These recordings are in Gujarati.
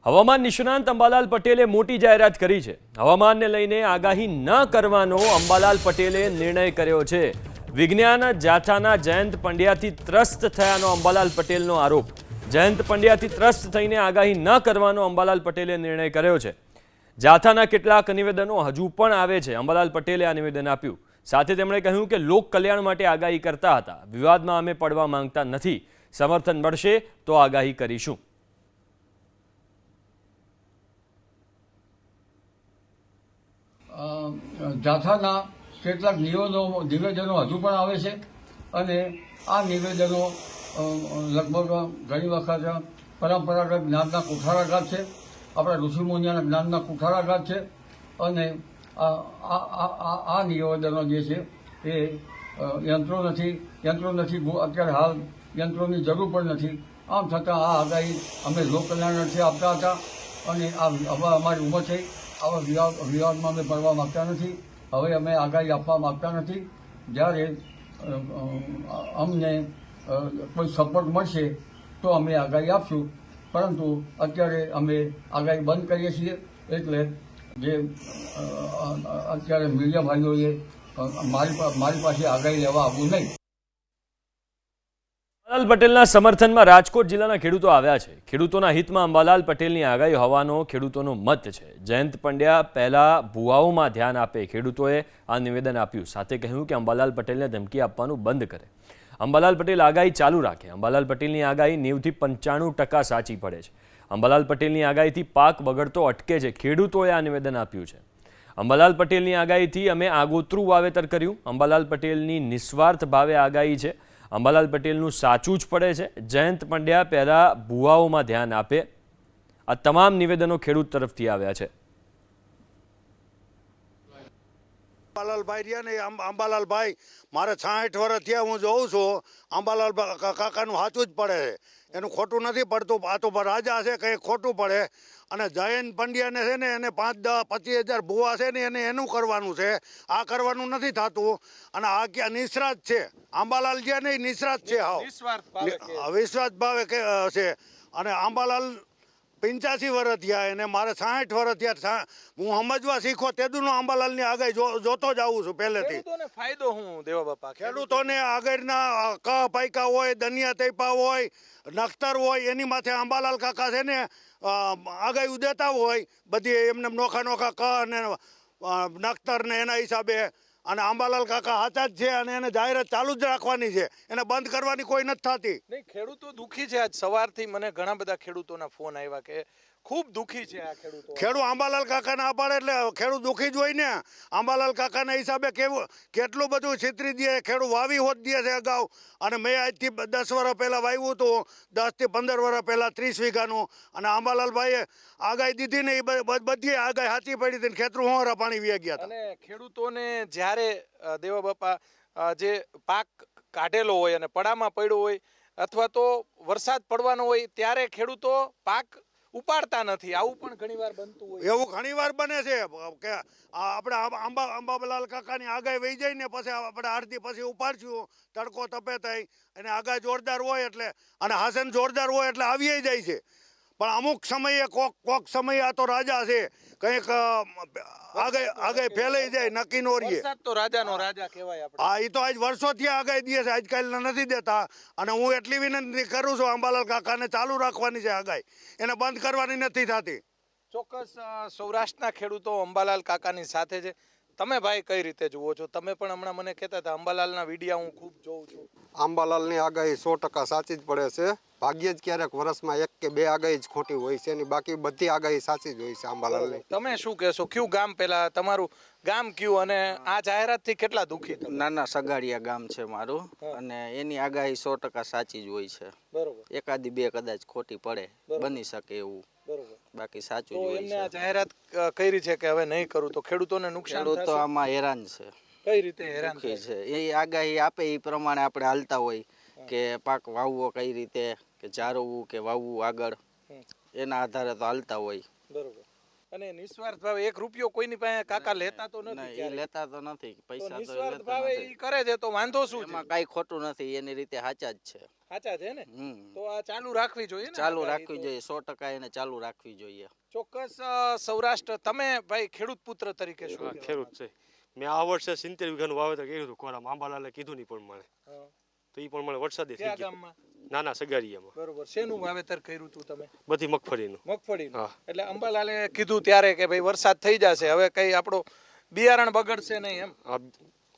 હવામાન નિષ્ણાંત અંબાલાલ પટેલે મોટી જાહેરાત કરી છે। હવામાનને લઈને આગાહી ન કરવાનો અંબાલાલ પટેલે નિર્ણય કર્યો છે। વિજ્ઞાન જાથાના જયંત પંડ્યાથી ત્રસ્ત થયાનો અંબાલાલ પટેલનો આરોપ। જયંત પંડ્યાથી ત્રસ્ત થઈને આગાહી ન કરવાનો અંબાલાલ પટેલે નિર્ણય કર્યો છે। જાથાના કેટલાક નિવેદનો હજુ પણ આવે છે। અંબાલાલ પટેલે આ નિવેદન આપ્યું। સાથે તેમણે કહ્યું કે લોક કલ્યાણ માટે આગાહી કરતા હતા। વિવાદમાં અમે પડવા માંગતા નથી। સમર્થન મળશે તો આગાહી કરીશું। જાથાના કેટલાક નિવેદનો હજુ પણ આવે છે અને આ નિવેદનો લગભગ ઘણી વખત પરંપરાગત જ્ઞાનના કુઠારાઘાત છે, આપણા ઋષિમુનિઓના જ્ઞાનના કુઠારાઘાત છે અને આ નિવેદનો જે છે એ યંત્રો નથી અત્યારે હાલ યંત્રોની જરૂર પણ નથી। આમ છતાં આ આગાહી અમે લોકકલ્યાણથી આપતા હતા અને હવે અમારી ઉંમર થઈ, આવા વિવાદમાં અમે પડવા માગતા નથી। હવે અમે આગાહી આપવા માગતા નથી। જ્યારે અમને કોઈ સપોર્ટ મળશે તો અમે આગાહી આપશું, પરંતુ અત્યારે અમે આગાહી બંધ કરીએ છીએ। એટલે જે અત્યારે મીડિયા ભાઈઓએ મારી પાસે આગાહી લેવા આવવું નહીં। અંબાલાલ પટેલના સમર્થનમાં રાજકોટ જિલ્લાના ખેડૂતો આવ્યા છે। ખેડૂતોના હિતમાં અંબાલાલ પટેલની આગાહી હોવાનો ખેડૂતોનો મત છે। જયંત પંડ્યા પહેલા ભુવાઓમાં ધ્યાન આપે, ખેડૂતોએ આ નિવેદન આપ્યું। સાથે કહ્યું કે અંબાલાલ પટેલને ધમકી આપવાનું બંધ કરે। અંબાલાલ પટેલ આગાહી ચાલુ રાખે। અંબાલાલ પટેલની આગાહી 90 થી 95% સાચી પડે છે। અંબાલાલ પટેલની આગાહીથી પાક બગડતો અટકે છે। ખેડૂતોએ આ નિવેદન આપ્યું છે। અંબાલાલ પટેલની આગાહીથી અમે આગોતરું વાવેતર કર્યું। અંબાલાલ પટેલની નિસ્વાર્થ ભાવે આગાહી છે। અંબાલાલ પટેલનું સાચું જ પડે છે। જયંત પંડ્યા પહેલા ભુવાઓમાં ધ્યાન આપે। આ તમામ નિવેદનો ખેડૂત તરફથી આવ્યા છે। અંબાલાલભાઈ રહ્યા ને અંબાલાલભાઈ મારે 66 વર્ષ થયા, હું જોઉં છું અંબાલાલ કાકાનું સાચું જ પડે છે, એનું ખોટું નથી પડતું। આ તો રાજા છે, કંઈ ખોટું પડે। અને જયંત પંડ્યાને છે ને એને 5, 10, 25 હજાર ભૂવા છે ને એને એનું કરવાનું છે, આ કરવાનું નથી થતું। અને આ ક્યાં નિષ્ણાત છે અંબાલાલ જે નહીં, નિષ્ણાત છે, વિશ્વાસ ભાવે છે। અને અંબાલાલ 85 વર્ષ થયા એને, મારે 66 વર્ષ થયા। હું સમજવા શીખો તેદુનો અંબાલાલની આગાહી જોતો જ આવું છું પહેલેથી। ફાયદો હું દેવા બાપા ખેડૂતોને આગળના ક પાયકા હોય, દનિયા તૈપા હોય, નખતર હોય, એની માથે અંબાલાલ કાકા છે ને આગાહી દેતા હોય બધી એમને નોખા ક અને નખતર ને એના હિસાબે। અને અંબાલાલ કાકા સાચા જ છે અને એને જાહેરાત ચાલુ જ રાખવાની છે, એને બંધ કરવાની કોઈ નથી થતી। નહીં, ખેડૂતો દુખી છે। આજ સવારથી મને ઘણા બધા ખેડૂતોના ફોન આવ્યા કે ખૂબ દુખી છે આ ખેડૂત અંબાલાલ કાકા ના પાડે એટલે ખેડૂત દુખી જ હોય ને। અંબાલાલ કાકાના હિસાબે કેટલું બધું છેતરી દે, ખેડૂત વાવી હોત દે છે અગાઉ। અને મેં આજથી 10 વર્ષ પહેલા વાવ્યું હતું, 10 થી 15 વર્ષ પહેલા 30 વીઘાનું। અને અંબાલાલભાઈએ આગાહી દીધી ને એ બધી આગાહી સાચી પડી હતી, ખેતરું હોરા પાણી વી ગયા હતા। અને ખેડૂતોને જ્યારે દેવા બાપા જે પાક કાઢેલો હોય અને પડામાં પડ્યો હોય અથવા તો વરસાદ પડવાનો હોય ત્યારે ખેડૂતો પાક ઉપાડતા નથી, આવું પણ ઘણીવાર બનતું હોય। એવું ઘણીવાર બને છે કે આપણે અંબાલાલ કાકાની આગાહી વહી જાય ને પછી આપણે આરતી પછી ઉપાડશું, તડકો તપે થઈ અને આગાહી જોરદાર હોય એટલે, અને હાસન જોરદાર હોય એટલે આવી જાય છે। પણ અમુક સમયે કોક સમયે આ તો રાજા છે, કંઈક આગાહી ફેલાઈ જાય, નક્કી નો રહીએ। વરસાદ તો રાજાનો રાજા કહેવાય આપણે। હા, એ તો આજ વર્ષોથી આગાહી દે છે, આજકાલના નથી દેતા। અને હું એટલી વિનંતી કરું છું અંબાલાલ કાકાને ચાલુ રાખવાની છે આગાહી, એને બંધ કરવાની નથી થતી। ચોક્કસ સૌરાષ્ટ્રના ખેડૂતો અંબાલાલ કાકાની સાથે છે। તમે ભાઈ કઈ રીતે જુઓ છો? તમે પણ હમણાં મને કહેતા હતા અંબાલાલના વિડીયા હું ખૂબ જોઉં છું। અંબાલાલની આગાહી 100% સાચી જ પડે છે। ભાગ્યે જ ક્યારેક વર્ષમાં 1 કે 2 આગાહી જ ખોટી હોય છે, એની બાકી બધી આગાહી સાચી જ હોય છે અંબાલાલની। તમે શું કહેશો? કયું ગામ, પહેલા તમારું ગામ કયું અને આ જાહેરાતથી કેટલા દુખી? નાના સગાડિયા ગામ છે મારું, અને એની આગાહી 100% સાચી જ હોય છે। બરોબર, એકાદી 2 કદાચ ખોટી પડે, બની શકે એવું, બરોબર, બાકી સાચું જ તો હોય એમને આ છે। જાહેરાત કરી છે કે હવે નહીં કરું તો ખેડૂતોને નુકસાન ખેડૂતો થશે? આમાં હેરાન છે, કઈ રીતે હેરાન દુઃખી થશે? છે। એ આગાહી આપે એ પ્રમાણે આપણે હાલતા હોય કે પાક વાવવો કઈ રીતે, કે જાળવવું કે વાવવું આગળ, એના આધારે તો હાલતા હોય। બરોબર, અને નિસ્વાર્થ ભાવે 1 રૂપિયો કોઈની પાસે કાકા લેતા તો નથી ના, એ ક્યારેય. લેતા તો નથી તો પૈસા તો એ નિસ્વાર્થ લેતા ભાવે નથી. ઈ કરે છે તો વાંધો શું છે? એમાં કાંઈ ખોટું નથી, એની રીતે સાચા જ છે. સાચા છે ને? હમ. તો આ ચાલુ રાખવી જોઈએ ને ચાલુ આગાહી રાખવી તો. જોઈએ, 100% એને ચાલુ રાખવી જોઈએ. ચોક્કસ સૌરાષ્ટ્ર, તમે ભાઈ ખેડૂત પુત્ર તરીકે શું કહેવા ખેડૂત છે. મેં આ વર્ષે 70 વીઘાનું વાવેતર કર્યું હતું કોરામાં. આંબાલાલે કીધું નહીં પણ મને માંગો? તો એ પણ મને વરસાદે થઈ કયા ગયો. ગામમાં? નાના સગારીયામાં બરોબર. શેનું વાવેતર કર્યું હતું તમે? બધી મગફળીનું. મગફળીનું. હા. એટલે અંબાલાલે કીધું ત્યારે કે ભાઈ વરસાદ થઈ જશે, હવે કઈ આપણો બિયારણ બગડશે નહીં એમ. આ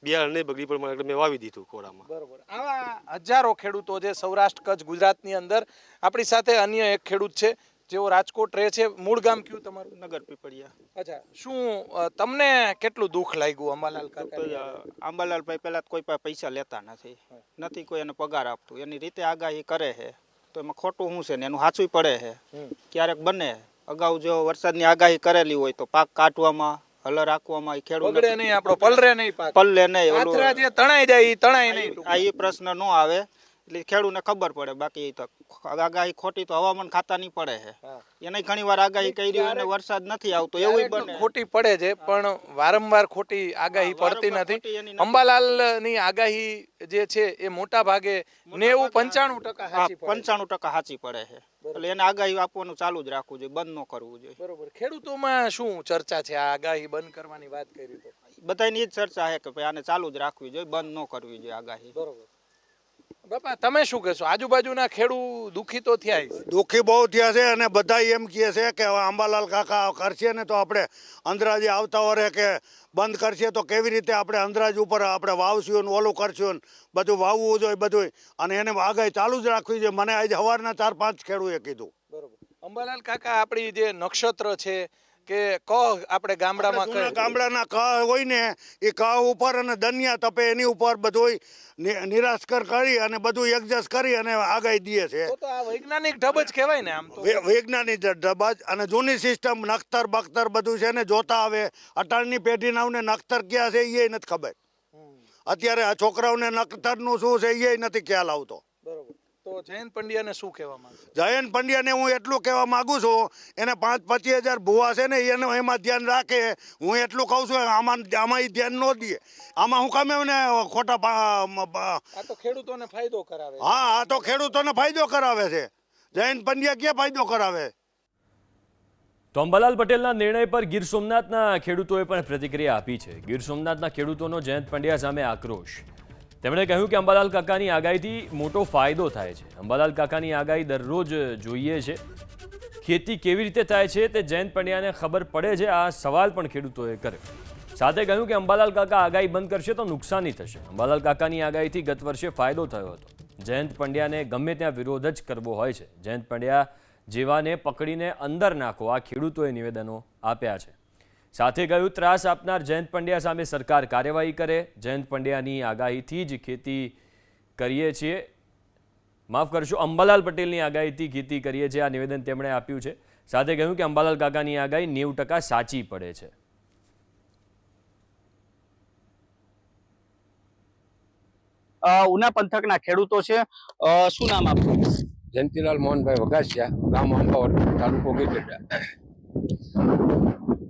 બિયારણ નહીં બગડી પણ મને એટલે મેં વાવી દીધું કોરામાં. બરોબર. આવા હજારો ખેડૂતો છે સૌરાષ્ટ્ર કચ્છ ગુજરાતની અંદર. આપણી સાથે અન્ય એક ખેડૂત છે જેઓ રાજકોટ રહે છે. મૂળ ગામ કયું તમારું? નગર પીપળિયા. અચ્છા, શું તમને કેટલું દુઃખ લાગ્યું અંબાલાલ કાકા? આંબાલાલભાઈ પહેલા તો કોઈ પાસે પૈસા લેતા નથી કોઈ એને પગાર આપતું, એની રીતે આગાહી કરે છે તો એમાં ખોટું શું છે ને એનું સાચું પડે છે. ક્યારેક બને અગાઉ જો વરસાદની આગાહી કરેલી હોય તો પાક કાઢવામાં હલર રાખવામાં ખેડૂત બગડે નહીં, આપણો પલરે નહીં પાક. પલ્લે નહીં, પાથરા જે તણાઈ જાય ઈ તણાય નહીં. આ એ પ્રશ્ન ન આવે એટલે ખેડૂતને ખબર પડે. બાકી તો આગાહી ખોટી તો હવામાન ખાતાની પડે છે. હા. એને ઘણી વાર આગાહી કરી અને વરસાદ નથી આવતો એવું ક્યારેક બને. ખોટી પડે છે પણ વારંવાર ખોટી આગાહી પડતી વારંવાર નથી. ખોટી એની નથી. અંબાલાલની આગાહી જે છે એ મોટા ભાગે 90-95% સાચી પડે છે. 95% સાચી પડે છે. એટલે એને આગાહી આપવાનું ચાલુ જ રાખવું જોઈએ, બંધ ન કરવું જોઈએ. બરોબર. ખેડૂતોમાં શું ચર્ચા છે આ આગાહી બંધ કરવાની વાત કરી તો? બધાની એ જ ચર્ચા છે કે ભાઈ આને ચાલુ જ રાખવી જોઈએ, બંધ ન કરવી જોઈએ આગાહી. બરોબર. બાપા તમે શું કહેશો? આજુબાજુના ખેડૂત દુઃખી તો થયા હશે. દુઃખી બહુ થયા છે અને બધા એમ કહે છે કે હવે આંબાલાલ કાકા કરશે ને તો આપણે અંદરાજે આવતા વરે કે બંધ કરશે તો કેવી રીતે આપણે અંદરાજ ઉપર આપણે વાવશું ને ઓલું કરશું ને બધું વાવવું જોઈએ બધું, અને એને આગાહી ચાલુ જ રાખવી જોઈએ. મને આજે સવારના 4-5 ખેડૂએ કીધું. બરોબર. અંબાલાલ કાકા આપણી જે નક્ષત્ર છે કે ક આપણે ગામડામાં જૂના કહે ગામડાના ક હોય ને એ ક ઉપર અને દનિયા તપે એની ઉપર બધું નિરાશકર કરી અને બધું એડજસ્ટ કરી અને આગાહી દે છે. તો આ વૈજ્ઞાનિક ઢબ જ કહેવાય ને આમ તો. વૈજ્ઞાનિક ડબાજ અને જૂની સિસ્ટમ નખતર બખતર બધું છે ને જોતા આવે. અટાણની પેઢીના નખતર ક્યાં છે એ નથી ખબર. અત્યારે આ છોકરાઓને નખતરનું શું છે એ નથી ખ્યાલ આવતો. બરોબર. તો જયંત પંડ્યાને શું કહેવા માંગે? જયંત પંડ્યાને હું એટલું કહેવા માંગુ છું, એને 5-25 હજાર ભૂવા છે ને એને એમાં ધ્યાન રાખે. હું એટલું કહું છું આમાં એ ધ્યાન ન દે. આમાં હું કામે એને ખોટા આ તો ખેડૂતોને ફાયદો કરાવે. હા, આ તો ખેડૂતોને ફાયદો કરાવે છે. જયંત પંડ્યા ક્યાં ફાયદો કરાવે? તો અંબાલાલ પટેલના નિર્ણય પર ગીર સોમનાથના ખેડૂતોએ પણ પ્રતિક્રિયા આપી છે. ગીર સોમનાથના ખેડૂતોનો જયંત પંડ્યા સામે આક્રોશ. તેમણે કહ્યું કે અંબાલાલ કાકાની આગાહીથી મોટો ફાયદો થાય છે. અંબાલાલ કાકાની આગાહી દરરોજ જોઈએ છે. ખેતી કેવી રીતે થાય છે તે જયંત પંડ્યાને ખબર પડે છે. આ સવાલ પણ ખેડૂતોએ કર્યો. સાથે કહ્યું કે અંબાલાલ કાકા આગાહી બંધ કરશે તો નુકસાની થશે. અંબાલાલ કાકાની આગાહીથી ગત વર્ષે ફાયદો થયો હતો. જયંત પંડ્યાને ગમે ત્યાં વિરોધ જ કરવો હોય છે. જયંત પંડ્યા જેવાને પકડીને અંદર નાખો, આ ખેડૂતોએ નિવેદનો આપ્યા છે. સાથે કહ્યું ત્રાસ આપનાર જયંત પંડ્યા સામે સરકાર કાર્યવાહી કરે. જયંત પંડ્યાની આગાહીથી જ ખેતી કરીએ છીએ, માફ કરશો, અંબાલાલ પટેલની આગાહીથી ખેતી કરીએ છીએ, આ નિવેદન તેમણે આપ્યું છે. સાથે કહ્યું કે અંબાલાલ કાકાની આગાહી 90% સાચી પડે છે. ઉના પંથકના ખેડૂતો છે. શું નામ આપનું? જયંતિલાલ મોહનભાઈ વઘાસિયા, ગામ આંબાવડ, તાલુકો ગીરગઢડા.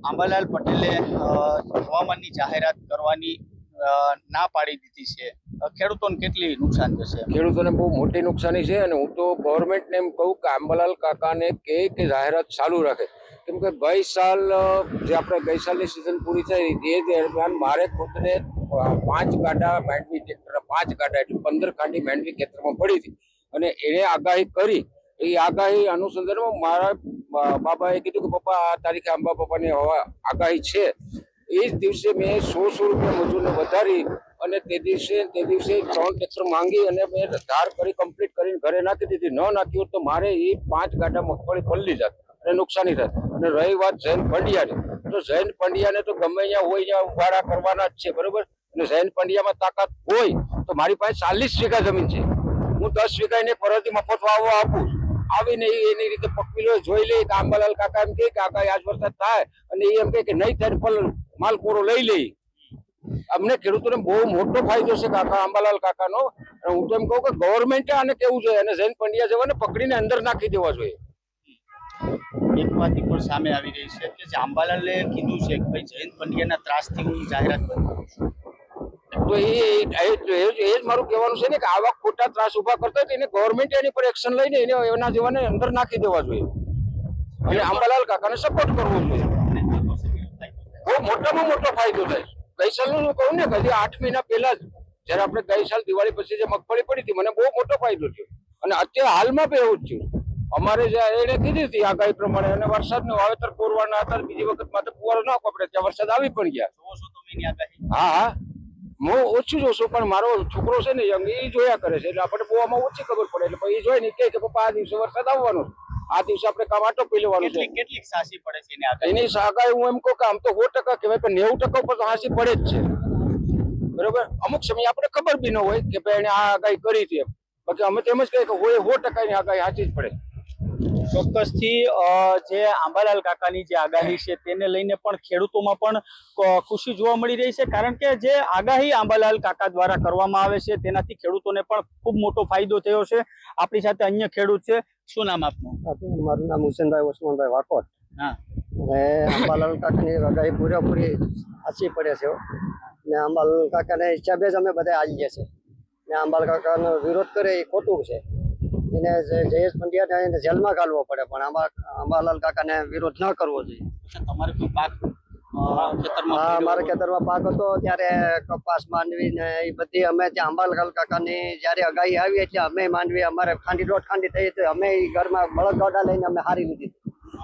આંબાલાલ પટેલે હવામાનની જાહેરાત કરવાની ના પાડી દીધી છે. ખેડૂતોને કેટલી નુકસાન થશે? ખેડૂતોને બહુ મોટી નુકસાની છે અને હું તો ગવર્મેન્ટને એમ કહું કે આંબાલાલ કાકાને કે જાહેરાત ચાલુ રાખે. કેમ કે ગઈ સાલ જે આપણે ગઈ સાલની સિઝન પૂરી થઈ એ દરમિયાન મારે ખુદને 5 ગાડા માંડવી ટ્રેક્ટર 5 ગાડા એટલે 15 ગાડી માંડવી ખેતરમાં પડી હતી અને એને આગાહી કરી. એ આગાહી અનુસંધાનમાં મારા બાબાએ કીધું કે પપ્પા આ તારીખે આંબા પપ્પાની આગાહી છે. એ જ દિવસે મેં 100 રૂપિયા મજૂરને વધારી અને તે દિવસે 3 ટ્રેક્ટર માંગી અને મેં ધાર કરી કમ્પ્લીટ કરીને ઘરે નાખી દીધી. ન નાખી હોત તો મારે એ 5 ગાડા મગફળી પલળી જાત અને નુકસાની થાય. અને રહી વાત જયંત પંડ્યાની, તો જયંત પંડ્યાને તો ગમે અહીંયા હોય ત્યાં ઉભારા કરવાના જ છે, બરોબર. અને જયંત પંડ્યામાં તાકાત હોય તો મારી પાસે 40 વીઘા જમીન છે. હું 10 વીઘાને પરથી મફત વાવવા આપું. આવીને એની રીતે પકવી લો, જોઈ લે કે આંબાલાલ કાકા એમ કે આગાહી આજ વરસાદ થાય અને એ એમ કે નહીં થાય માલ કોરો લઈ લે. અમને ખેડૂતોને બહુ મોટો ફાયદો છે કાકા આંબાલાલ કાકાનો. હું તો એમ કહું કે ગવર્મેન્ટે આને કેવું જોઈએ અને જયંત પંડ્યા જેવાને પકડીને અંદર નાખી દેવા જોઈએ. એક વાત પણ સામે આવી રહી છે કે જે અંબાલાલે કીધું છે કે ભાઈ જયંત પંડ્યાના ત્રાસથી હું જાહેરાત બંધ કરું છું. તો એ જ મારું કહેવાનું છે ને કે આવા ખોટા ત્રાસ ઉભા કરતા હોય તો એને ગવર્મેન્ટ એની પર એક્શન લઈને એને એના જેવાને અંદર નાખી દેવા જોઈએ અને અંબાલાલ કાકાને સપોર્ટ કરવો જોઈએ. બહુ મોટામાં મોટો ફાયદો થાય. ગઈ સાલનું હું કહું ને કે 8 મહિના પહેલા જ જયારે આપણે ગઈ સાલ દિવાળી પછી જે મગફળી પડી હતી મને બહુ મોટો ફાયદો થયો અને અત્યારે હાલમાં પણ એવું જ થયું. અમારે જે એને કીધી હતી આગાહી પ્રમાણે અને વરસાદનું વાવેતર પૂરવાના હતા બીજી વખત માટે ફુવારો ન પડે ત્યાં વરસાદ આવી પણ ગયા. હા હું ઓછું જોઉં છું પણ મારો છોકરો છે ને યંગ એ જોયા કરે છે એટલે આપણે બહુ આમાં ઓછી ખબર પડે એટલે પછી એ જોઈ ને કે પપ્પા આ દિવસે વરસાદ આવવાનો આ દિવસે આપણે કામ આટો પી લેવાનું છે. કેટલીક સાચી પડે છે એની આગાહી હું એમ કહું કે આમ તો 100% કહેવાય પણ 90% ઉપર તો હાંસી પડે જ છે. બરોબર અમુક સમય આપણે ખબર બી ન હોય કે ભાઈ એને આ આગાહી કરી હતી એમ બાકી અમે તો એમ જ કહીએ કે હોય 100% ની આગાહી સાચી જ પડે. ચોક્કસથી જે આંબાલાલ કાકાની જે આગાહી છે તેને લઈને પણ ખેડૂતોમાં પણ ખુશી જોવા મળી રહી છે કારણ કે જે આગાહી આંબાલાલ કાકા દ્વારા કરવામાં આવે છે તેનાથી ખેડૂતોને પણ ખૂબ મોટો ફાયદો થયો છે. આપણી સાથે અન્ય ખેડૂત છે. શું નામ આપનું? મારું નામ હુસેનભાઈ ઓસમાનભાઈ વાકોટ. હા અને અંબાલાલ કાકાની આગાહી પૂરેપૂરી સાચી પડે છે ને અંબાલાલ કાકાના હિસાબે જ અમે બધા આવીએ છીએ ને અંબાલાલ કાકાનો વિરોધ કરે એ ખોટું છે. એને જયેશ પંડ્યાને એને જેલમાં ઘાલવો પડે પણ અંબાલાલ કાકાને વિરોધ ન કરવો જોઈએ. તમારે કોઈ પાક હા મારા ખેતરમાં પાક હતો ત્યારે કપાસ માંડવી ને એ બધી અમે ત્યાં અંબાલાલ કાકાની જયારે આગાહી આવી એટલે અમે માંડવી અમારે ખાંડી દોઢ ખાંડી થઈ હતી અમે એ ઘરમાં બળદગાડા લઈને અમે હારી લીધી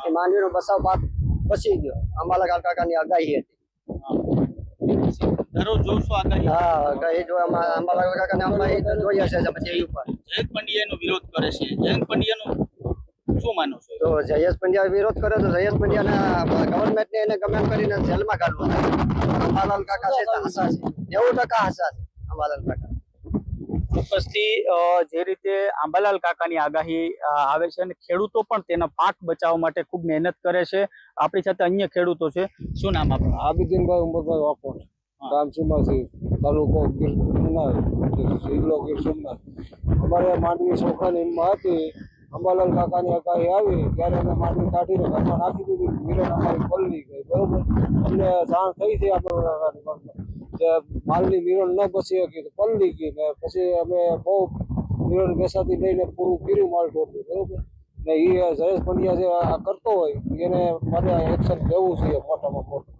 એ માંડવીનો બસાવ પાક બચી ગયો. અંબાલાલ કાકાની આગાહી હતી. દરરોજ જોશો આગાહી? હા આગાહી જો અંબાલાલ કાકાને અમે જોઈએ છે ટીવી ઉપર. જયંત પંડ્યાનો વિરોધ કરે છે. જયંત પંડ્યાનો શું માનો છો? તો જયેશ પંડ્યા વિરોધ કરે તો જયેશ પંડ્યાના ગવર્મેન્ટને એને ગમે એમ કરીને જેલમાં ઘાલવો. અંબાલાલ કાકા છે હાસા છે 90% હાસા છે અંબાલાલ કાકા. ચોક્કસથી જે રીતે આંબાલાલ કાકાની આગાહી આવે છે અને ખેડૂતો પણ તેના પાક બચાવવા માટે ખૂબ મહેનત કરે છે. આપણી સાથે અન્ય ખેડૂતો છે. શું નામ આપણું? આબિદીનભાઈ ઉમરભાઈ વાકોટ ગામ સીમાસી તાલુકો ગીર સોમનાથ જિલ્લો ગીર સોમનાથ. અમારે માંડવી છોકરાની હિંમત હતી અંબાલાલ કાકાની આગાહી આવી ત્યારે અમે માંડવી કાઢીને ઘરમાં નાખી દીધી. મિરન અમારી પલળી ગઈ. બરોબર અમને જાણ થઈ છે અંબાલાલ કાકાની કે માલની મિરન ન બચી શકી પલળી ગઈ ને પછી અમે બહુ મિરન બેસાથી લઈને પૂરું કર્યું માલ ઢોરનું. બરોબર ને એ જયેશ પંડ્યા જે આ કરતો હોય એને મારે એક્શન લેવું છે મોટામાં મોટું.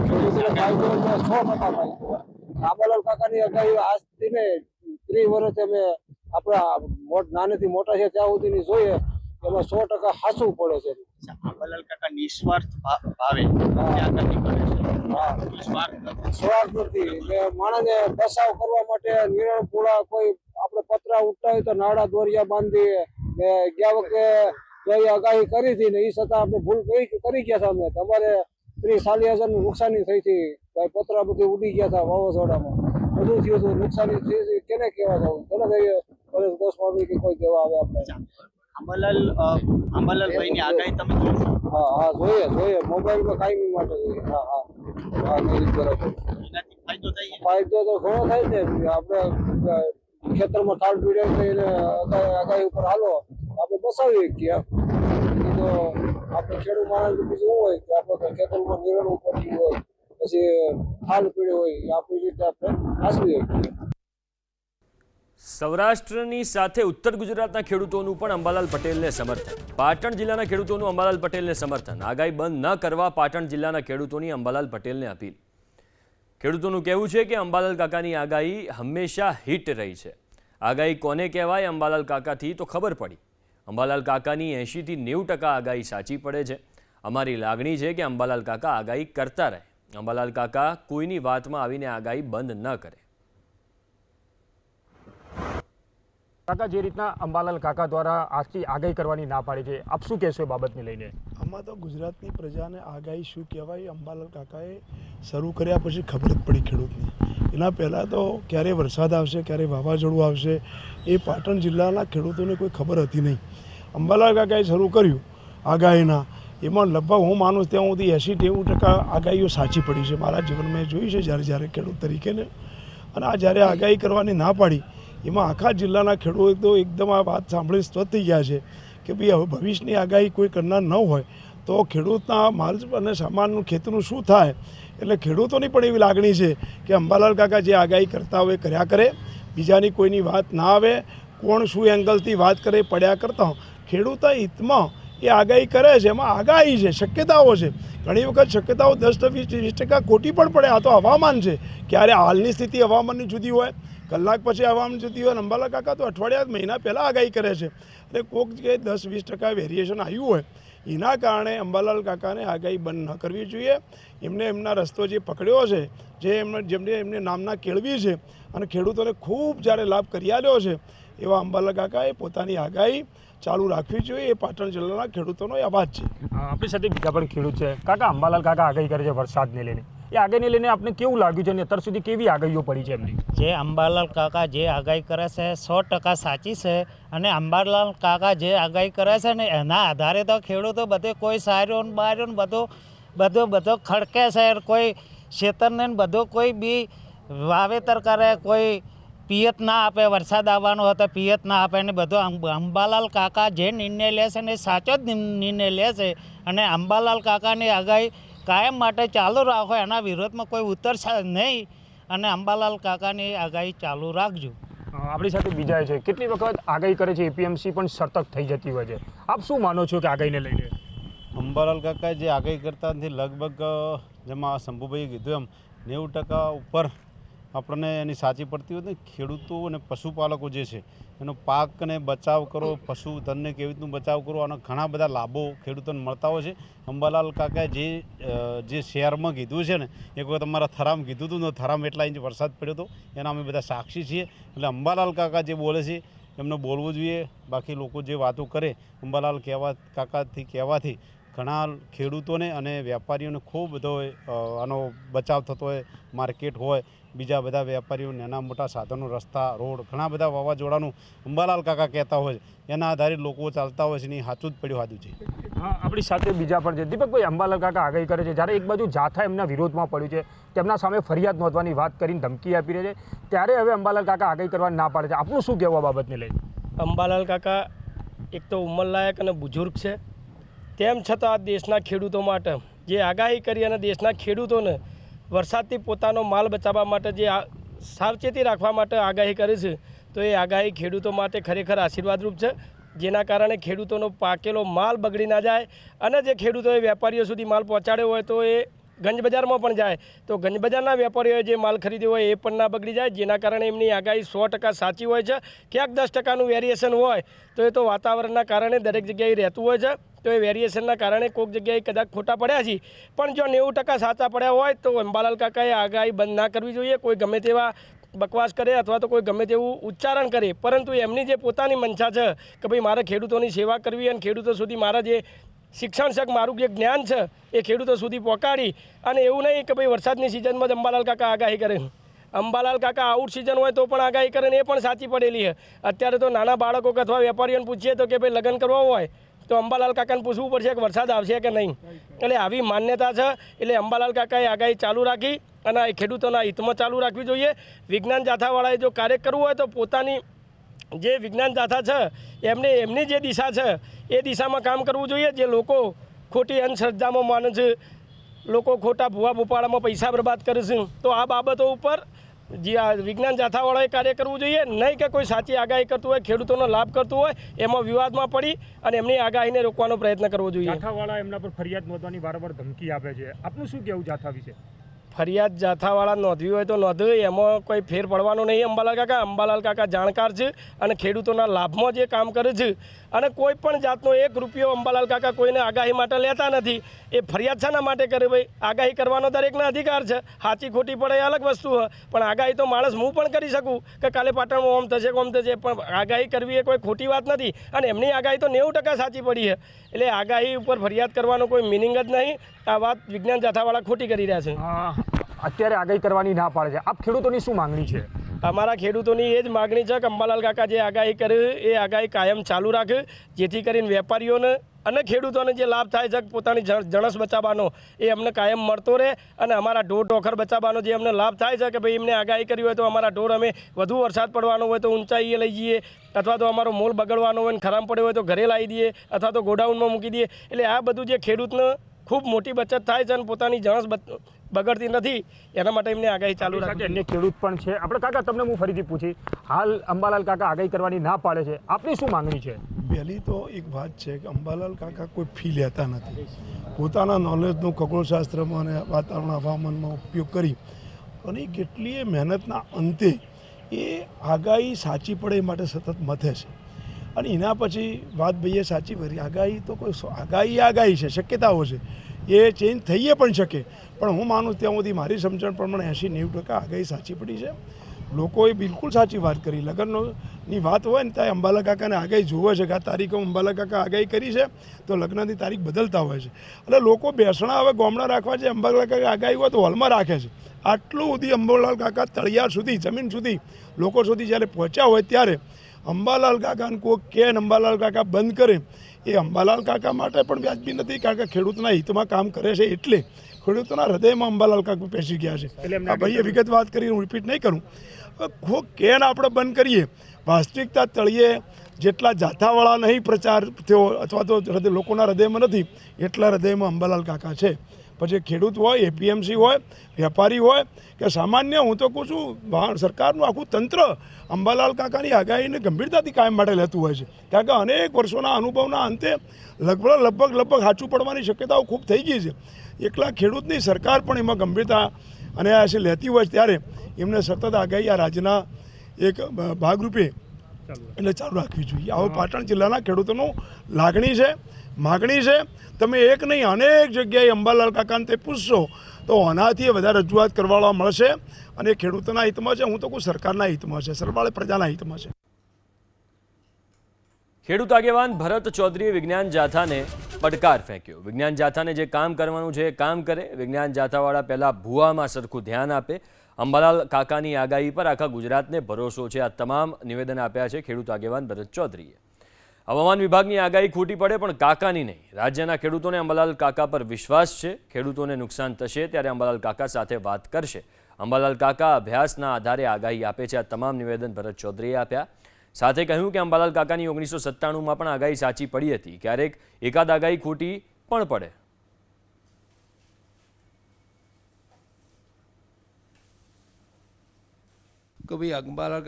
ખેડૂતોને ફાયદો 100% ફાયદો. અંબાલાલ કાકાની આગાહી આજથી ને 30 વર્ષ અમે આપણા નાનેથી મોટા છે ત્યાં સુધીની જોઈએ એમાં 100% હાચું પડે છે. અંબાલાલ કાકા નિસ્વાર્થ ભાવે આગાહી કરે છે. સ્વાર્થ નથી કે માણસને બચાવ કરવા માટે નિર્ણય પૂરા કોઈ આપણે પતરા ઉઠતા હોય તો નાડા દોરિયા બાંધીએ ને ગયા વખતે કોઈ આગાહી કરી હતી ને એ છતાં આપણે ભૂલ કરી ગયા હતા. અમે તમારે 30-40,000 નુકસાની થઈ હતી. પતરા બધી ઉડી ગયા હતા વાવાઝોડામાં બધું થયું હતું નુકસાની થઈ હતી. કેને કહેવા જવું તને કહીએ પરેશ ગોસ્વામી કે કોઈ દેવા આવે આપણે. અંબાલાલ ભાઈની આગાહી તમે જોશો? હા જોઈએ મોબાઈલમાં કાયમી માટે જોઈએ. હા બરાબર. એનાથી ફાયદો થાય? ફાયદો તો ઘણો થાય છે. આપણે ખેતરમાં થાળ પીડે તો એને આગાહી ઉપર હાલો આપણે બસાવીએ કે તો આપણે ખેડૂત માણસ બીજું શું હોય કે આપણે ખેતરમાં નિરણ પડતી હોય પછી થાળ પીડે હોય આપણી રીતે આપણે હાંસવીએ. સૌરાષ્ટ્રની સાથે ઉત્તર ગુજરાતના ખેડૂતોનું પણ અંબાલાલ પટેલને સમર્થન. પાટણ જિલ્લાના ખેડૂતોનું અંબાલાલ પટેલને સમર્થન. આગાહી બંધ ન કરવા પાટણ જિલ્લાના ખેડૂતોની અંબાલાલ પટેલને અપીલ. ખેડૂતોનું કહેવું છે કે અંબાલાલ કાકાની આગાહી હંમેશા હિટ રહી છે. આગાહી કોને કહેવાય અંબાલાલ કાકાથી તો ખબર પડી. અંબાલાલ કાકાની 80 થી 90% આગાહી સાચી પડે છે. અમારી લાગણી છે કે અંબાલાલ કાકા આગાહી કરતા રહે. અંબાલાલ કાકા કોઈની વાતમાં આવીને આગાહી બંધ ન કરે. કાકા જે રીતના અંબાલાલ કાકા દ્વારા આજથી આગાહી કરવાની ના પાડી છે આપ શું કહેશો એ બાબતને લઈને? આમાં તો ગુજરાતની પ્રજાને આગાહી શું કહેવાય અંબાલાલ કાકાએ શરૂ કર્યા પછી ખબર જ પડી ખેડૂતને. એના પહેલાં તો ક્યારે વરસાદ આવશે ક્યારે વાવાઝોડું આવશે એ પાટણ જિલ્લાના ખેડૂતોને કોઈ ખબર હતી નહીં. અંબાલાલ કાકાએ શરૂ કર્યું આગાહીના એમાં લગભગ હું માનું ત્યાં સુધી 80-90% આગાહીઓ સાચી પડી છે. મારા જીવનમાં મેં જોયું છે જ્યારે ખેડૂત તરીકેને. અને આ જ્યારે આગાહી કરવાની ના પાડી એમાં આખા જિલ્લાના ખેડૂતો એકદમ આ વાત સાંભળી સ્વસ્થ થઈ ગયા છે કે ભાઈ હવે ભવિષ્યની આગાહી કોઈ કરનાર ન હોય તો ખેડૂતના માલ અને સામાનનું ખેતરનું શું થાય. એટલે ખેડૂતોની પણ એવી લાગણી છે કે અંબાલાલ કાકા જે આગાહી કરતા હોય કર્યા કરે, બીજાની કોઈની વાત ના આવે, કોણ શું એંગલથી વાત કરે પડ્યા કરતા હોય. ખેડૂતના હિતમાં એ આગાહી કરે છે, એમાં આગાહી છે, શક્યતાઓ છે. ઘણી વખત શક્યતાઓ 10-20% ખોટી પણ પડે. આ તો હવામાન છે. ક્યારે હાલની સ્થિતિ હવામાનની જુદી હોય, કલાક પછી હવામાન જુદી હોય. અંબાલાલ કાકા તો અઠવાડિયા મહિના પહેલાં આગાહી કરે છે. એટલે કોઈક જગ્યાએ 10-20% વેરિએશન આવ્યું હોય, એના કારણે અંબાલાલ કાકાને આગાહી બંધ ન કરવી જોઈએ. એમને એમના રસ્તો જે પકડ્યો છે, જેમને એમને નામના કેળવી છે અને ખેડૂતોને ખૂબ જ્યારે લાભ કરી આલ્યો છે, એવા અંબાલાલ કાકાએ પોતાની આગાહી ચાલુ રાખવી જોઈએ. એ પાટણ જિલ્લાના ખેડૂતોનો અવાજ છે. આપણી સાથે બીજા પણ ખેડૂત છે. કાકા, અંબાલાલ કાકા આગાહી કરે છે વરસાદને લઈને, એ આગાહીને લઈને આપને કેવું લાગ્યું છે અને અત્યાર સુધી કેવી આગાહીઓ પડી છે એમની? જે અંબાલાલ કાકા જે આગાહી કરે છે 100% સાચી છે. અને અંબાલાલ કાકા જે આગાહી કરે છે ને એના આધારે તો ખેડૂતો બધે કોઈ સાર્યો ને બાર્યો ને બધો ખડકે છે. કોઈ ખેતરને બધો કોઈ બી વાવેતર કરે, કોઈ પિયત ના આપે, વરસાદ આવવાનો હતો પિયત ના આપે ને બધો. અંબાલાલ કાકા જે નિર્ણય લે છે ને એ સાચો જ નિર્ણય લે છે. અને અંબાલાલ કાકાની આગાહી કાયમ માટે ચાલુ રાખો, એના વિરોધમાં કોઈ ઉતરશે નહીં. અને અંબાલાલ કાકાની આગાહી ચાલુ રાખજો. આપણી સાથે બીજા છે. કેટલી વખત આગાહી કરે છે એપીએમસી પણ સતર્ક થઈ જતી હોય છે. આપ શું માનો છો કે આગાહીને લઈને? અંબાલાલ કાકાએ જે આગાહી કરતા નથી, લગભગ જેમાં શંભુભાઈએ કીધું એમ 90% ઉપર આપણને એની સાચી પડતી હોય ને. ખેડૂતો અને પશુપાલકો જે છે એનો પાકને બચાવ કરો, પશુધનને કેવી રીતનું બચાવ કરો, અને ઘણા બધા લાભો ખેડૂતોને મળતા હોય છે. અંબાલાલ કાકાએ જે શહેરમાં કીધું છે ને, એક વખત અમારા થરામ કીધું હતું ને, થરામ એટલા ઇંચ વરસાદ પડ્યો હતો, એના અમે બધા સાક્ષી છીએ. એટલે અંબાલાલ કાકા જે બોલે છે એમને બોલવું જોઈએ. બાકી લોકો જે વાતો કરે અંબાલાલ કાકાથી કહેવાથી ઘણા ખેડૂતોને અને વેપારીઓને ખૂબ બધો આનો બચાવ થતો હોય. માર્કેટ હોય, બીજા બધા વેપારીઓ, નાના મોટા સાધનો, રસ્તા, રોડ, ઘણા બધા વાવાઝોડાનું અંબાલાલ કાકા કહેતા હોય છે. એના આધારે લોકો ચાલતા હોય છે ને એ સાચું જ પડ્યું સાચું છે. હા, આપણી સાથે બીજા પણ છે. દીપકભાઈ, અંબાલાલ કાકા આગાહી કરે છે, જ્યારે એક બાજુ જાથા એમના વિરોધમાં પડ્યું છે, તેમના સામે ફરિયાદ નોંધવાની વાત કરીને ધમકી આપી રહી છે, ત્યારે હવે અંબાલાલ કાકા આગાહી કરવાની ના પાડે છે. આપનું શું કહેવું આ બાબતને લઈને? અંબાલાલ કાકા એક તો ઉંમરલાયક અને બુઝુર્ગ છે, તેમ છતાં આ દેશના ખેડૂતો માટે જે આગાહી કરી અને દેશના ખેડૂતોને વરસાદથી પોતાનો માલ બચાવવા માટે જે સાવચેતી રાખવા માટે આગાહી કરી છે, તો એ આગાહી ખેડૂતો માટે ખરેખર આશીર્વાદરૂપ છે. જેના કારણે ખેડૂતોનો પાકેલો માલ બગડી ના જાય અને જે ખેડૂતોએ વેપારીઓ સુધી માલ પહોંચાડ્યો હોય તો એ ગંજ બજારમાં પણ જાય, તો ગંજ બજારના વેપારીઓએ જે માલ ખરીદ્યો હોય એ પણ ના બગડી જાય. જેના કારણે એમની આગાહી 100% સાચી હોય છે. ક્યાંક 10%નું વેરિએશન હોય તો એ તો વાતાવરણના કારણે દરેક જગ્યાએ રહેતું હોય છે. તો એ વેરિએશનના કારણે કોઈક જગ્યાએ કદાચ ખોટા પડ્યા છે, પણ જો 90% સાચા પડ્યા હોય તો અંબાલાલ કાકાએ આગાહી બંધ ના કરવી જોઈએ. કોઈ ગમે તેવા બકવાસ કરે અથવા તો કોઈ ગમે તેવું ઉચ્ચારણ કરે, પરંતુ એમની જે પોતાની મંશા છે કે ભાઈ મારે ખેડૂતોની સેવા કરવી અને ખેડૂતો સુધી મારા જે શિક્ષણ છે, મારું જે જ્ઞાન છે એ ખેડૂતો સુધી પહોંચાડી, અને એવું નહીં કે ભાઈ વરસાદની સિઝનમાં જ અંબાલાલ કાકા આગાહી કરે. અંબાલાલ કાકા આઉટ સિઝન હોય તો પણ આગાહી કરે ને એ પણ સાચી પડેલી છે. અત્યારે તો નાના બાળકો અથવા વેપારીઓને પૂછીએ તો કે ભાઈ લગ્ન કરવા હોય તો અંબાલાલ કાકાને પૂછવું પડશે કે વરસાદ આવશે કે નહીં. એટલે આવી માન્યતા છે. એટલે અંબાલાલ કાકાએ આગાહી ચાલુ રાખી અને ખેડૂતોના હિતમાં ચાલુ રાખવી જોઈએ. વિજ્ઞાન જાથાવાળાએ જો કાર્ય કરવું હોય તો પોતાની જે વિજ્ઞાન જાથા છે એમની જે દિશા છે એ દિશામાં કામ કરવું જોઈએ. જે લોકો ખોટી અંધશ્રદ્ધામાં માને છે, લોકો ખોટા ભૂવા ભોપાળામાં પૈસા બરબાદ કરે છે, તો આ બાબતો ઉપર જે આ વિજ્ઞાન જાથાવાળાએ કાર્ય કરવું જોઈએ. નહીં કે કોઈ સાચી આગાહી કરતું હોય, ખેડૂતોનો લાભ કરતું હોય, એમાં વિવાદમાં પડી અને એમની આગાહીને રોકવાનો પ્રયત્ન કરવો જોઈએ. જાથાવાળા એમના પર ફરિયાદ નોંધવાની વારંવાર ધમકી આપે છે. આપનું શું કહેવું જાથા વિશે? ફરિયાદ જાથાવાળા નોંધવી હોય તો નોંધે, એમાં કોઈ ફેર પડવાનો નહીં. અંબાલાલ કાકા જાણકાર છે અને ખેડૂતોના લાભમાં જે કામ કરે છે, અને કોઈ પણ જાતનો 1 રૂપિયો અંબાલાલ કાકા કોઈને આગાહી માટે લેતા નથી. એ ફરિયાદ શાના માટે કરે? ભાઈ આગાહી કરવાનો દરેકના અધિકાર છે. સાચી ખોટી પડે એ અલગ વસ્તુ છે, પણ આગાહી તો માણસ હું પણ કરી શકું કે કાલે પાટણમાં ઓમ થશે કોમ થશે, પણ આગાહી કરવી એ કોઈ ખોટી વાત નથી. અને એમની આગાહી તો 90% સાચી પડી છે. એટલે આગાહી ઉપર ફરિયાદ કરવાનો કોઈ મિનિંગ જ નહીં. આ વાત વિજ્ઞાન જાથાવાળા ખોટી કરી રહ્યા છે. અત્યારે આગાહી કરવાની ના પાડે છે. આપ ખેડૂતોની શું માંગણી છે? અમારા ખેડૂતોની એ જ માગણી છે કે અંબાલાલ કાકા જે આગાહી કરી એ આગાહી કાયમ ચાલુ રાખે, જેથી કરીને વેપારીઓને અને ખેડૂતોને જે લાભ થાય છે પોતાની જણસ બચાવવાનો એ અમને કાયમ મળતો રહે, અને અમારા ઢોર ઢોખર બચાવવાનો જે અમને લાભ થાય છે કે ભાઈ એમને આગાહી કરી હોય તો અમારા ઢોર અમે વધુ વરસાદ પડવાનો હોય તો ઊંચાઈએ લઈ જઈએ, અથવા તો અમારો મોલ બગડવાનો હોય ને ખરાબ પડ્યો હોય તો ઘરે લાવી દઈએ અથવા તો ગોડાઉનમાં મૂકી દઈએ. એટલે આ બધું જે ખેડૂતને ખૂબ મોટી બચત થાય છે અને પોતાની જણસ બગડતી નથી, એના માટે એમને આગાહી ચાલુ રાખી. અન્ય ખેડૂત પણ છે આપણે. કાકા તમને હું ફરીથી પૂછી, હાલ અંબાલાલ કાકા આગાહી કરવાની ના પાડે છે, આપની શું માંગણી છે? પહેલી તો એક વાત છે કે અંબાલાલ કાકા કોઈ ફી લેતા નથી. પોતાના નોલેજનો ખગોળશાસ્ત્રમાં અને વાતાવરણ હવામાનમાં ઉપયોગ કરી અને કેટલીય મહેનતના અંતે એ આગાહી સાચી પડે એ માટે સતત મથે છે. અને એના પછી વાત ભાઈએ સાચી કરી, આગાહી તો કોઈ આગાહી છે, શક્યતાઓ છે, એ ચેન્જ થઈએ પણ શકે. પણ હું માનું ત્યાં સુધી મારી સમજણ પ્રમાણે 80-90% આગાહી સાચી પડી છે. લોકોએ બિલકુલ સાચી વાત કરી. લગ્નની વાત હોય ને ત્યાં અંબાલાલ કાકાને આગાહી જોવે છે કે આ તારીખો અંબાલાલ કાકા આગાહી કરી છે તો લગ્નની તારીખ બદલતા હોય છે. એટલે લોકો બેસણા હવે ગામડા રાખવા છે, અંબાલાલ કાકા આગાહી હોય તો હોલમાં રાખે છે. આટલું સુધી અંબાલાલ કાકા તળિયા સુધી, જમીન સુધી, લોકો સુધી જ્યારે પહોંચ્યા હોય ત્યારે અંબાલાલ કાકાને કોઈ કેન અંબાલાલ કાકા બંધ કરે એ અંબાલાલ કાકા માટે પણ વ્યાજબી નથી, કારણ કે ખેડૂતના હિતમાં કામ કરે છે. એટલે ખેડૂતોના હૃદયમાં અંબાલાલ કાકા બેસી ગયા છે. આ ભાઈએ વિગત વાત કરી, હું રિપીટ નહીં કરું. કેન આપણે બંધ કરીએ, વાસ્તવિકતા તળિયે જેટલા જાથાવાળા નહીં પ્રચાર થયો અથવા તો લોકોના હૃદયમાં નથી, એટલા હૃદયમાં અંબાલાલ કાકા છે. પછી ખેડૂત હોય, એપીએમસી હોય, વેપારી હોય કે સામાન્ય, હું તો કહું છું સરકારનું આખું તંત્ર અંબાલાલ કાકાની આગાહીને ગંભીરતાથી કાયમ માટે લેતું હોય છે. કારણ કે અનેક વર્ષોના અનુભવના અંતે લગભગ સાચું પડવાની શક્યતાઓ ખૂબ થઈ ગઈ છે. એકલા ખેડૂતની સરકાર પણ એમાં ગંભીરતા અને આ લેતી હોય ત્યારે એમને સતત આગાહી આ રાજ્યના એક ભાગરૂપે એટલે ચાલુ રાખવી જોઈએ. આવો પાટણ જિલ્લાના ખેડૂતોનું લાગણી છે, માગણી છે. તમે એક નહીં અનેક જગ્યાએ અંબાલાલ કાકાને તે પૂછશો તો આનાથી વધારે રજૂઆત કરવાવાળા મળશે, અને ખેડૂતોના હિતમાં છે, હું તો કોઈ સરકારના હિતમાં છે, સરવાળે પ્રજાના હિતમાં છે. ખેડૂત આગેવાન ભરત ચૌધરીએ વિજ્ઞાન જાથાને પડકાર ફેંક્યો. વિજ્ઞાન જાથાને જે કામ કરવાનું છે એ કામ કરે. વિજ્ઞાન જાથાવાળા પહેલાં ભૂવામાં સરખું ધ્યાન આપે. અંબાલાલ કાકાની આગાહી પર આખા ગુજરાતને ભરોસો છે. આ તમામ નિવેદન આપ્યા છે ખેડૂત આગેવાન ભરત ચૌધરીએ. હવામાન વિભાગની આગાહી ખોટી પડે પણ કાકાની નહીં. રાજ્યના ખેડૂતોને અંબાલાલ કાકા પર વિશ્વાસ છે. ખેડૂતોને નુકસાન થશે ત્યારે અંબાલાલ કાકા સાથે વાત કરશે. અંબાલાલ કાકા અભ્યાસના આધારે આગાહી આપે છે. આ તમામ નિવેદન ભરત ચૌધરીએ આપ્યા. સાથે કહ્યું કે અંબાલાલ કાકાની 1997માં પણ આગાહી સાચી પડી હતી. ક્યારેક એકાદ આગાહી ખોટી પણ પડે. કે ભાઈ અંબાલાલ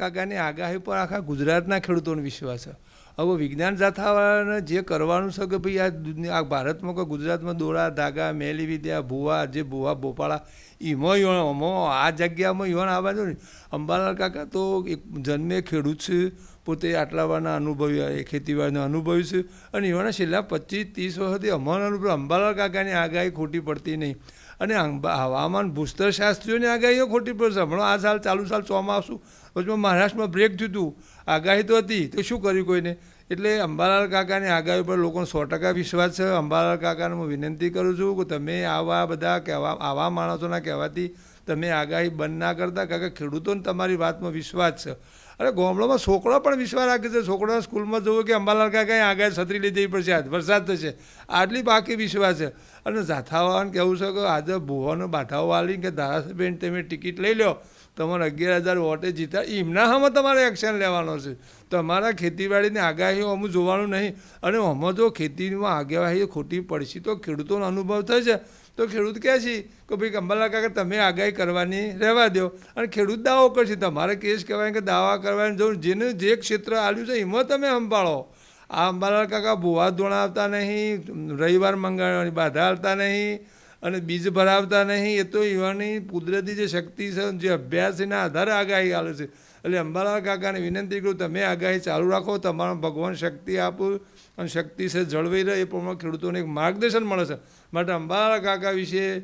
કાકાની આગાહી પર આખા ગુજરાતના ખેડૂતોનો વિશ્વાસ છે. હવે વિજ્ઞાન જાથાવાળાને જે કરવાનું છે કે ભાઈ આ દુનિયા આ ભારતમાં કે ગુજરાતમાં દોરા ધાગા મેલી વિદ્યા ભૂવા જે ભૂવા ભોપાળા એમાં આ જગ્યામાં યોન આવવાનું ને. અંબાલાલ કાકા તો એક જન્મે ખેડૂત છે, પોતે આટલા વારના અનુભવી ખેતીવાડીનો અનુભવી છે, અને એવાના છેલ્લા 25-30 વર્ષથી અમારો અનુભવ અંબાલાલ કાકાની આગાહી ખોટી પડતી નહીં. અને હવામાન ભૂસ્તર શાસ્ત્રીઓની આગાહીઓ ખોટી પડશે. હમણાં આ સાલ ચાલુ સાલ ચોમાસું વચમાં મહારાષ્ટ્રમાં બ્રેક થયું હતું, આગાહી તો હતી તો શું કર્યું કોઈને. એટલે અંબાલાલ કાકાની આગાહી પર લોકોનો 100% વિશ્વાસ છે. અંબાલાલ કાકાને હું વિનંતી કરું છું કે તમે આવા બધા આવા માણસોના કહેવાથી તમે આગાહી બંધ ના કરતા, કારણ કે ખેડૂતોને તમારી વાતમાં વિશ્વાસ છે. અરે ગામડામાં છોકરો પણ વિશ્વાસ રાખે છે. છોકરાના સ્કૂલમાં જોવો કે અંબાલાલ કાકાએ આગાહી છત્રી લઈ જવી પડશે, આજ વરસાદ થશે, આટલી બાકી વિશ્વાસ છે. અને જાથાવાળાને કહેવું છે કે આજે ભૂવાનો બાઠાઓ વાળી કે ધારાસભ્યને તમે ટિકિટ લઈ લો, તમારે 11,000 વોટે જીતા, એમના સામે તમારે એક્શન લેવાનો છે. તમારા ખેતીવાડીની આગાહીઓ અમુક જોવાનું નહીં. અને આમાં જો ખેતીમાં આગાહીઓ ખોટી પડશે તો ખેડૂતોનો અનુભવ થશે તો ખેડૂત કહે છે કે ભાઈ અંબાલાલ કાકા તમે આગાહી કરવાની રહેવા દો, અને ખેડૂત દાવો કરશે. તમારે કેસ કહેવાય કે દાવા કરવાની જરૂર, જેને જે ક્ષેત્ર આવ્યું છે એમાં તમે સંભાળો. આ અંબાલાલ કાકા ભૂવા ધોણાવતા નહીં, રવિવાર મંગળવારની બાધા હાલતા નહીં, અને બીજ ભરાવતા નહીં. એ તો એવાની કુદરતી જે શક્તિ છે, જે અભ્યાસના આધારે આગાહી આવે છે. એટલે અંબાલાલ કાકાને વિનંતી કરું, તમે આગાહી ચાલુ રાખો, તમારો ભગવાન શક્તિ આપો, અને શક્તિ છે જળવાઈ રહે એ પ્રમાણે ખેડૂતોને એક માર્ગદર્શન મળે છે. માટે અંબાલાલ કાકા વિશે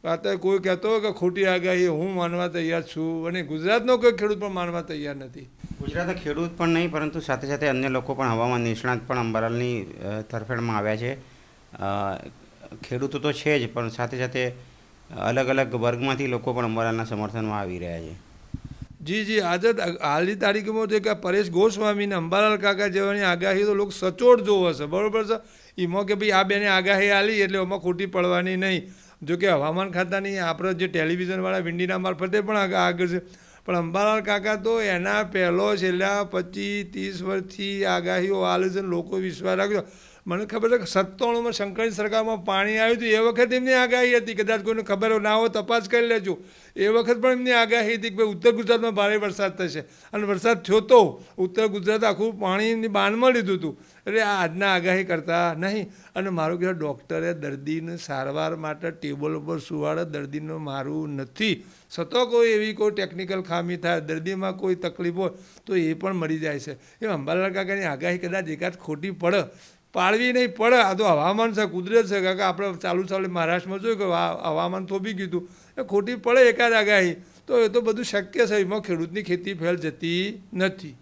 અત્યારે કોઈ કહેતો હોય કે ખોટી આગાહી, હું માનવા તૈયાર છું, અને ગુજરાતનો કોઈ ખેડૂત પણ માનવા તૈયાર નથી. ગુજરાતના ખેડૂત પણ નહીં, પરંતુ સાથે સાથે અન્ય લોકો પણ હવામાન નિષ્ણાત પણ અંબાલાલની તરફેણમાં આવ્યા છે. ખેડૂતો તો છે જ, પણ સાથે સાથે અલગ અલગ વર્ગમાંથી લોકો પણ અંબાલાલના સમર્થનમાં આવી રહ્યા છે. જી આજે હાલની તારીખમાં જે કે પરેશ ગોસ્વામી ને અંબાલાલ કાકા જેવાની આગાહી તો લોકો સચોટ જોવો છે, બરોબર છે. એમાં કે ભાઈ આ બેને આગાહી આલી એટલે એમાં ખોટી પડવાની નહીં. જો કે હવામાન ખાતાની આપણે જે ટેલિવિઝનવાળા વિંડીના મારફતે પણ આગળ છે, પણ અંબાલાલ કાકા તો એના પહેલો છેલ્લા 25-30 વર્ષથી આગાહીઓ આલે છે, લોકો વિશ્વાસ રાખ્યો. મને ખબર છે કે 97માં શંકરની સરકારમાં પાણી આવ્યું હતું, એ વખત એમની આગાહી હતી, કદાચ કોઈને ખબર ના હોય તપાસ કરી લેજો. એ વખત પણ એમની આગાહી હતી કે ભાઈ ઉત્તર ગુજરાતમાં ભારે વરસાદ થશે, અને વરસાદ થયો તો ઉત્તર ગુજરાત આખું પાણીની બાનમાં લીધું હતું. એટલે આ આજના આગાહી કરતા નહીં. અને મારું કહેવાય ડૉક્ટરે દર્દીને સારવાર માટે ટેબલ ઉપર સુવાડે, દર્દીને મારું નથી. છતાં કોઈ એવી કોઈ ટેકનિકલ ખામી થાય, દર્દીમાં કોઈ તકલીફ હોય તો એ પણ મરી જાય છે. એ અંબાલાલ કાકાની આગાહી કદાચ એકાદ ખોટી પડે, પાળવી નહીં પડે. આ તો હવામાન છે, કુદરત છે. કાકા આપણે ચાલુ મહારાષ્ટ્રમાં જોયું કે હવામાન થોભી ગયું એ ખોટી પડે એકાદ આગાહી, તો એ તો બધું શક્ય છે. એમાં ખેડૂતની ખેતી ફેલ જતી નથી.